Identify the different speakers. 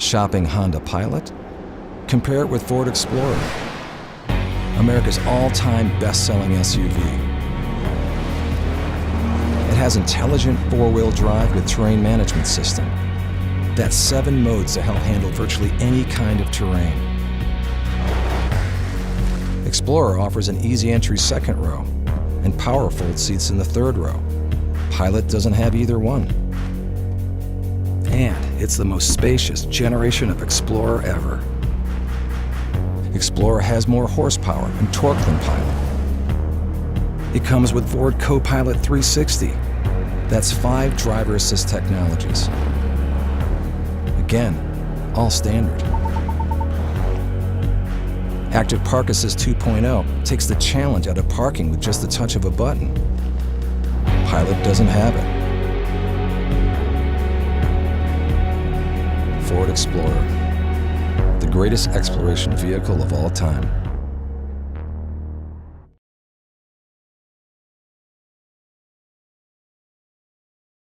Speaker 1: Shopping Honda Pilot? Compare it with Ford Explorer, America's all-time best-selling SUV. It has intelligent four-wheel drive with terrain management system. That's 7 modes to help handle virtually any kind of terrain. Explorer offers an easy entry second row and PowerFold seats in the third row. Pilot doesn't have either one. And it's the most spacious generation of Explorer ever. Explorer has more horsepower and torque than Pilot. It comes with Ford Co-Pilot360. That's 5 driver assist technologies. Again, all standard. Active Park Assist 2.0 takes the challenge out of parking with just the touch of a button. Pilot doesn't have it. Ford Explorer, the greatest exploration vehicle of all time.